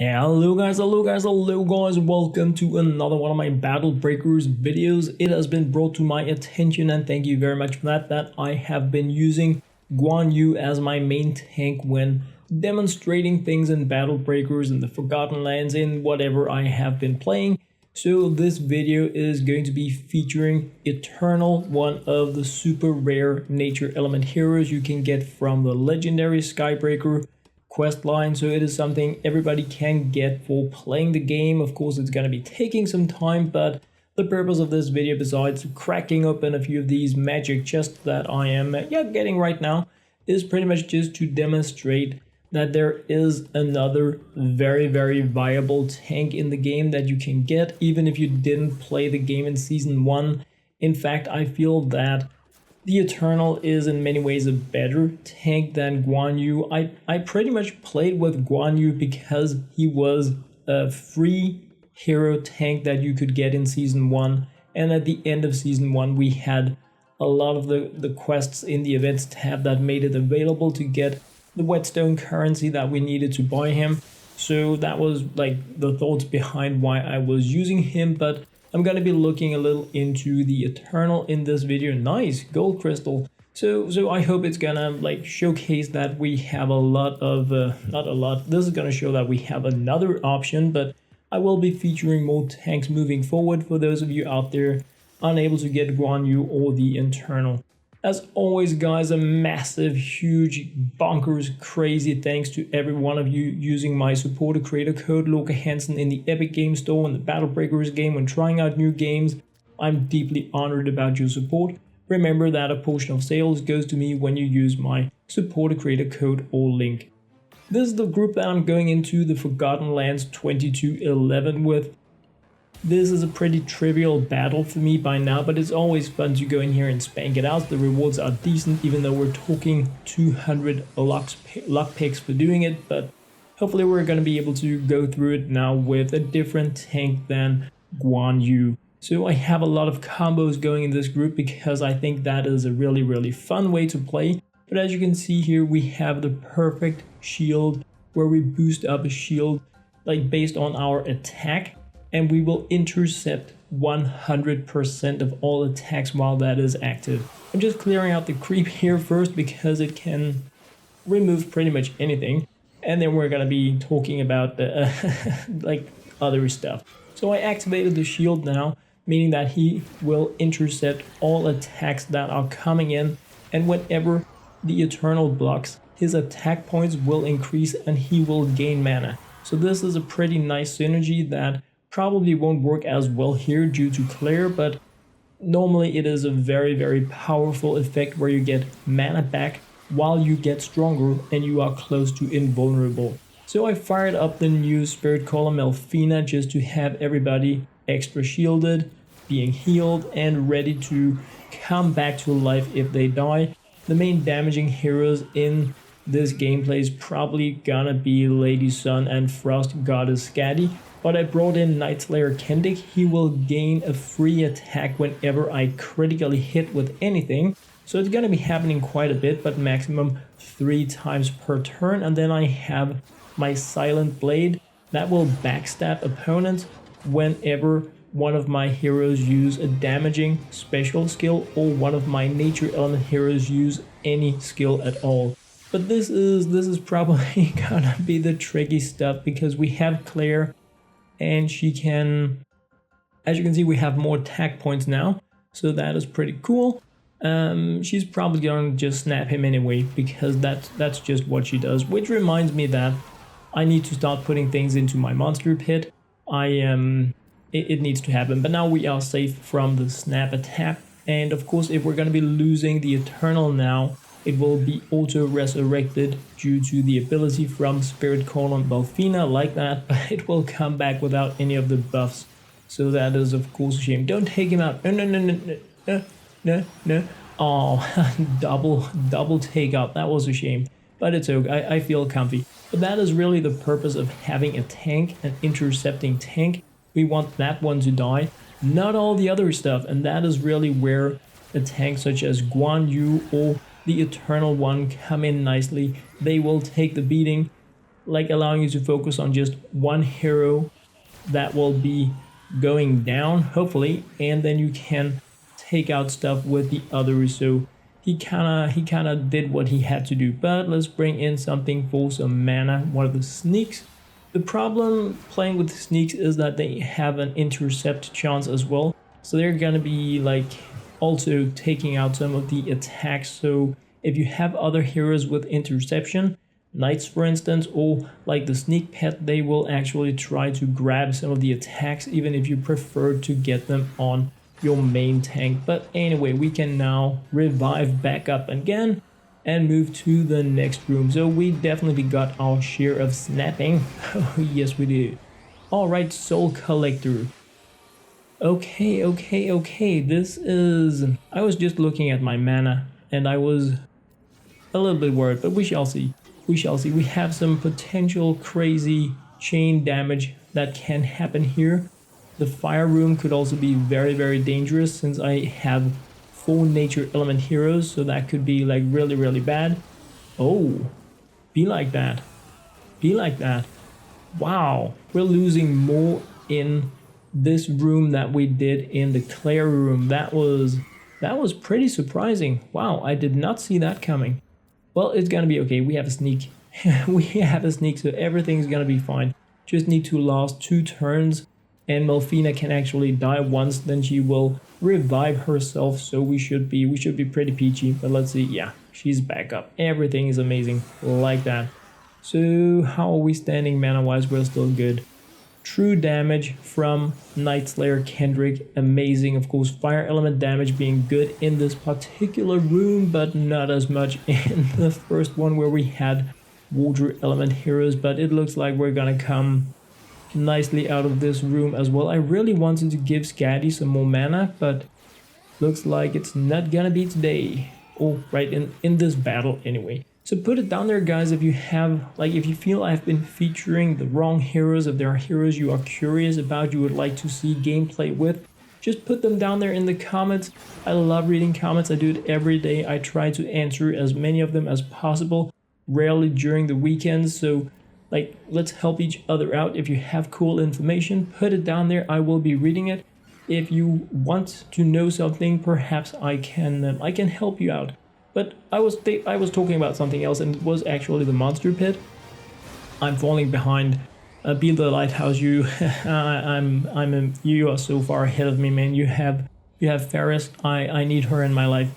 Hello guys, welcome to another one of my Battle Breakers videos. It has been brought to my attention, and thank you very much for that I have been using Guan Yu as my main tank when demonstrating things in Battle Breakers and the Forgotten Lands in whatever I have been playing. So this video is going to be featuring Eternal, one of the super rare nature element heroes you can get from the legendary Skybreaker quest line. So it is something everybody can get for playing the game. Of course, it's going to be taking some time, but the purpose of this video, besides cracking open a few of these magic chests that I am getting right now, is pretty much just to demonstrate that there is another very viable tank in the game that you can get even if you didn't play the game in season 1. In fact, I feel that the Eternal is in many ways a better tank than Guan Yu. I pretty much played with Guan Yu because he was a free hero tank that you could get in season 1, and at the end of season 1 we had a lot of the quests in the events tab that made it available to get the whetstone currency that we needed to buy him. So that was like the thoughts behind why I was using him, but I'm gonna be looking a little into the Eternal in this video. Nice gold crystal. So I hope it's gonna like showcase that we have a lot of not a lot. This is gonna show that we have another option, but I will be featuring more tanks moving forward for those of you out there unable to get Guan Yu or the Eternal. As always, guys, a massive, huge, bonkers, crazy thanks to every one of you using my supporter creator code Loka Hansen in the Epic Game Store and the Battle Breakers game when trying out new games. I'm deeply honored about your support. Remember that a portion of sales goes to me when you use my supporter creator code or link. This is the group that I'm going into the Forgotten Lands 2211 with. This is a pretty trivial battle for me by now, but it's always fun to go in here and spank it out. The rewards are decent, even though we're talking 200 luck picks for doing it, but hopefully we're going to be able to go through it now with a different tank than Guan Yu. So I have a lot of combos going in this group because I think that is a really fun way to play. But as you can see here, we have the perfect shield where we boost up a shield like based on our attack, and we will intercept 100% of all attacks while that is active. I'm just clearing out the creep here first because it can remove pretty much anything, and then we're gonna be talking about the like other stuff. So I activated the shield now, meaning that he will intercept all attacks that are coming in, and whenever the Eternal blocks, his attack points will increase and he will gain mana. So this is a pretty nice synergy that probably won't work as well here due to Claire, but normally it is a very powerful effect where you get mana back while you get stronger and you are close to invulnerable. So I fired up the new Spirit Column Melfina just to have everybody extra shielded, being healed and ready to come back to life if they die. The main damaging heroes in this gameplay is probably gonna be Lady Sun and Frost Goddess Skadi. But I brought in Nightslayer Kendic. He will gain a free attack whenever I critically hit with anything. So it's gonna be happening quite a bit, but maximum 3 times per turn. And then I have my Silent Blade that will backstab opponents whenever one of my heroes use a damaging special skill or one of my nature element heroes use any skill at all. But this is probably gonna be the tricky stuff because we have Claire, and she can, as you can see, we have more attack points now, so that is pretty cool. She's probably going to just snap him anyway because that's just what she does, which reminds me that I need to start putting things into my monster pit. It needs to happen, but now we are safe from the snap attack, and of course if we're going to be losing the Eternal now, it will be auto-resurrected due to the ability from Spirit Column Melfina like that, but it will come back without any of the buffs. So that is of course a shame. Don't take him out. No. Oh, double take out. That was a shame, but it's okay. I feel comfy. But that is really the purpose of having a tank, an intercepting tank. We want that one to die, not all the other stuff, and that is really where a tank such as Guan Yu or the Eternal one come in nicely. They will take the beating like allowing you to focus on just one hero that will be going down, hopefully, and then you can take out stuff with the others. So he kind of did what he had to do. But let's bring in something for some mana, one of the sneaks. The problem playing with sneaks is that they have an intercept chance as well, so they're gonna be like also taking out some of the attacks. So if you have other heroes with interception, knights for instance, or like the sneak pet, they will actually try to grab some of the attacks even if you prefer to get them on your main tank. But anyway, we can now revive back up again and move to the next room. So we definitely got our share of snapping. Oh yes we do. Alright, soul collector. Okay, this is... I was just looking at my mana and I was a little bit worried, but we shall see. We have some potential crazy chain damage that can happen here. The fire room could also be very dangerous since I have 4 nature element heroes, so that could be like really bad. Oh, be like that. Wow, we're losing more in this room that we did in the Claire room. That was pretty surprising. Wow, I did not see that coming. Well, it's gonna be okay. We have a sneak. So everything's gonna be fine. Just need to last 2 turns, and Melfina can actually die once, then she will revive herself. So we should be pretty peachy. But let's see. Yeah, she's back up. Everything is amazing like that. So how are we standing mana wise? We're still good. True damage from Night Slayer Kendrick, amazing. Of course, fire element damage being good in this particular room, but not as much in the first one where we had water element heroes. But it looks like we're gonna come nicely out of this room as well. I really wanted to give Scatty some more mana, but looks like it's not gonna be today. Oh, right, in this battle anyway. So put it down there, guys, if you have, like, if you feel I've been featuring the wrong heroes, if there are heroes you are curious about, you would like to see gameplay with, just put them down there in the comments. I love reading comments. I do it every day. I try to answer as many of them as possible, rarely during the weekends. So, like, let's help each other out. If you have cool information, put it down there. I will be reading it. If you want to know something, perhaps I can help you out. But I was talking about something else, and it was actually the monster pit. I'm falling behind. Be the lighthouse, you. You are so far ahead of me, man. You have Ferris. I need her in my life.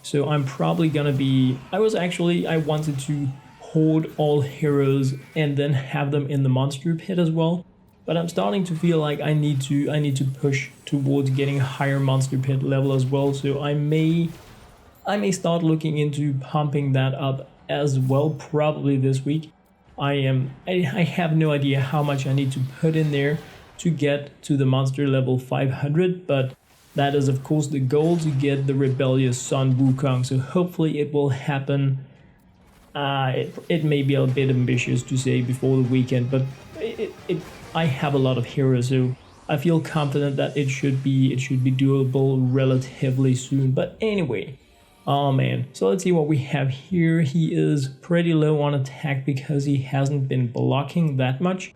So I'm probably gonna be. I wanted to hoard all heroes and then have them in the monster pit as well. But I'm starting to feel like I need to push towards getting a higher monster pit level as well. So I may start looking into pumping that up as well, probably this week. I have no idea how much I need to put in there to get to the monster level 500, but that is of course the goal, to get the rebellious Sun Wukong. So hopefully it will happen. It may be a bit ambitious to say before the weekend, but I have a lot of heroes, so I feel confident that it should be doable relatively soon. But anyway. Oh man, so let's see what we have here. He is pretty low on attack because he hasn't been blocking that much.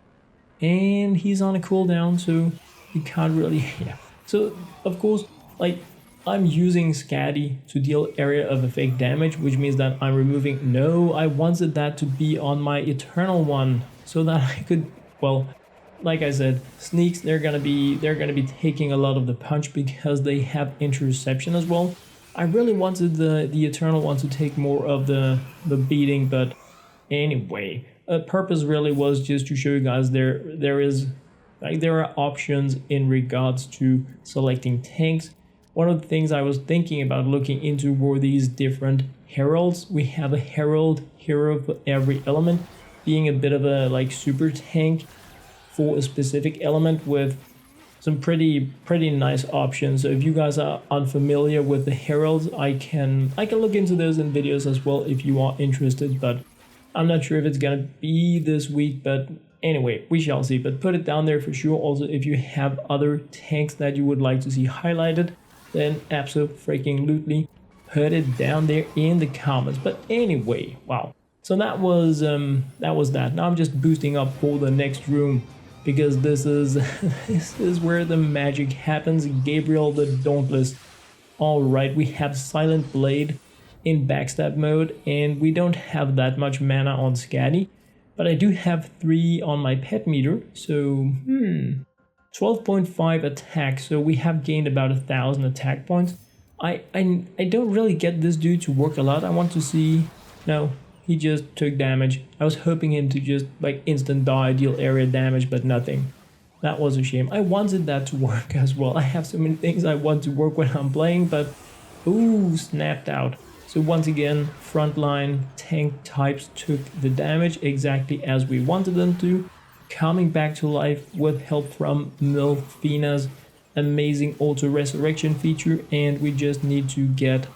And he's on a cooldown, so you can't really... Yeah. So, of course, like, I'm using Scatty to deal area of effect damage, which means that I'm removing... No, I wanted that to be on my Eternal one, so that I could... Well, like I said, sneaks, they're gonna be taking a lot of the punch because they have interception as well. I really wanted the Eternal one to take more of the beating, but anyway, purpose really was just to show you guys there are options in regards to selecting tanks. One of the things I was thinking about looking into were these different heralds. We have a herald hero for every element, being a bit of a like super tank for a specific element with some pretty nice options. So if you guys are unfamiliar with the heralds, I can look into those in videos as well if you are interested, but I'm not sure if it's gonna be this week. But anyway, we shall see. But put it down there for sure. Also, if you have other tanks that you would like to see highlighted, then absolutely put it down there in the comments. But anyway, wow, So that was that. Now I'm just boosting up for the next room, because this is this is where the magic happens. Gabriel the Dauntless. Alright, we have Silent Blade in backstab mode, and we don't have that much mana on Scatty, but I do have 3 on my pet meter, so 12.5 attack, so we have gained about 1,000 attack points. I don't really get this dude to work a lot. I want to see... No, he just took damage. I was hoping him to just like instant die, deal area damage, but nothing. That was a shame. I wanted that to work as well. I have so many things I want to work when I'm playing, but ooh, snapped out. So once again, frontline tank types took the damage exactly as we wanted them to, coming back to life with help from Melfina's amazing auto resurrection feature, and we just need to get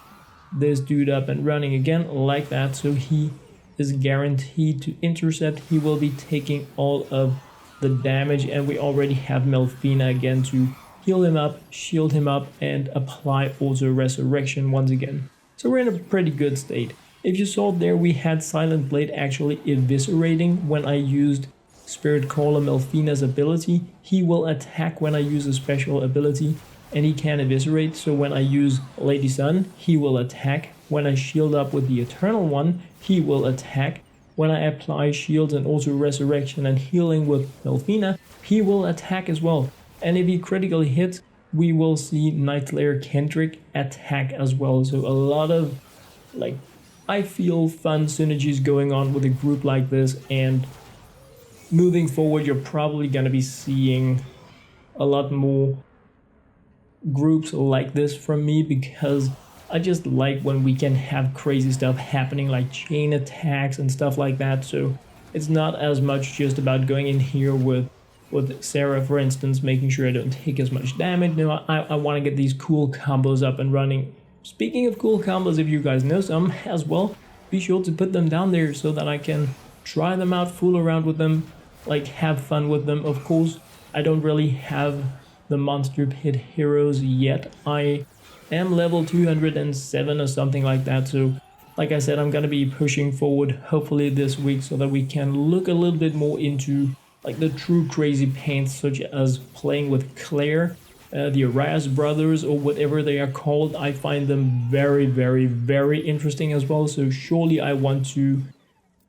this dude up and running again like that, so he is guaranteed to intercept. He will be taking all of the damage, and we already have Melfina again to heal him up, shield him up, and apply auto resurrection once again. So we're in a pretty good state. If you saw there, we had Silent Blade actually eviscerating when I used Spirit Caller Melfina's ability. He will attack when I use a special ability, and he can eviscerate. So when I use Lady Sun, he will attack. When I shield up with the Eternal One, he will attack. When I apply shields and auto resurrection and healing with Melfina, he will attack as well. And if he critically hits, we will see Nightslayer Kendrick attack as well. So a lot of, like, I feel fun synergies going on with a group like this, and moving forward, you're probably going to be seeing a lot more groups like this from me, because I just like when we can have crazy stuff happening, like chain attacks and stuff like that. So it's not as much just about going in here with Sarah, for instance, making sure I don't take as much damage. No, I want to get these cool combos up and running. Speaking of cool combos, if you guys know some as well, be sure to put them down there so that I can try them out, fool around with them, like have fun with them. Of course, I don't really have the Monster Pit heroes yet. I am level 207 or something like that, so like I said, I'm gonna be pushing forward hopefully this week so that we can look a little bit more into like the true crazy paints, such as playing with Claire, the Arias brothers, or whatever they are called. I find them very, very, very interesting as well, so surely I want to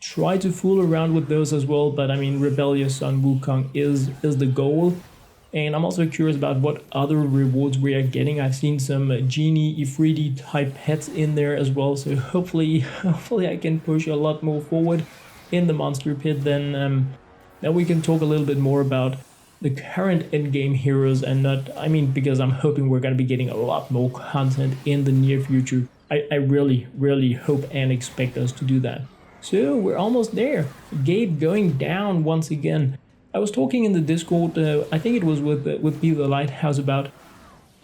try to fool around with those as well. But I mean, Rebellious Sun Wukong is the goal. And I'm also curious about what other rewards we are getting. I've seen some Genie, Ifriti type pets in there as well. So hopefully I can push a lot more forward in the Monster Pit. Then we can talk a little bit more about the current endgame heroes, and not, I mean, because I'm hoping we're going to be getting a lot more content in the near future. I really, really hope and expect us to do that. So we're almost there. Gabe going down once again. I was talking in the Discord, I think it was with Be the Lighthouse, about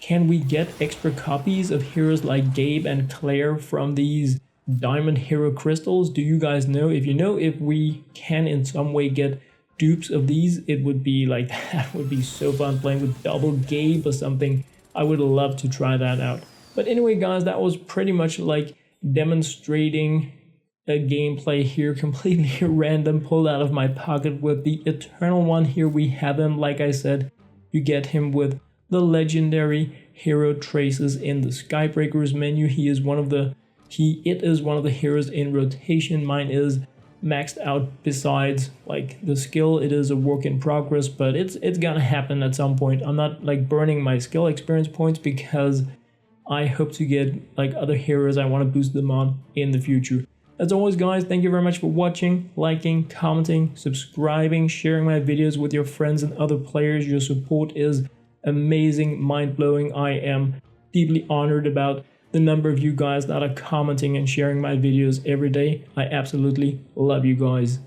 can we get extra copies of heroes like Gabe and Claire from these Diamond Hero Crystals? Do you guys know? If you know, if we can in some way get dupes of these, it would be like, that would be so fun, playing with double Gabe or something. I would love to try that out. But anyway, guys, that was pretty much like demonstrating a gameplay here, completely random, pulled out of my pocket with the Eternal One. Here we have him. Like I said, you get him with the legendary hero traces in the Skybreakers menu. It is one of the heroes in rotation. Mine is maxed out. Besides like the skill, it is a work in progress, but it's gonna happen at some point. I'm not like burning my skill experience points, because I hope to get like other heroes I want to boost them on in the future. As always, guys, thank you very much for watching, liking, commenting, subscribing, sharing my videos with your friends and other players. Your support is amazing, mind-blowing. I am deeply honored about the number of you guys that are commenting and sharing my videos every day. I absolutely love you guys.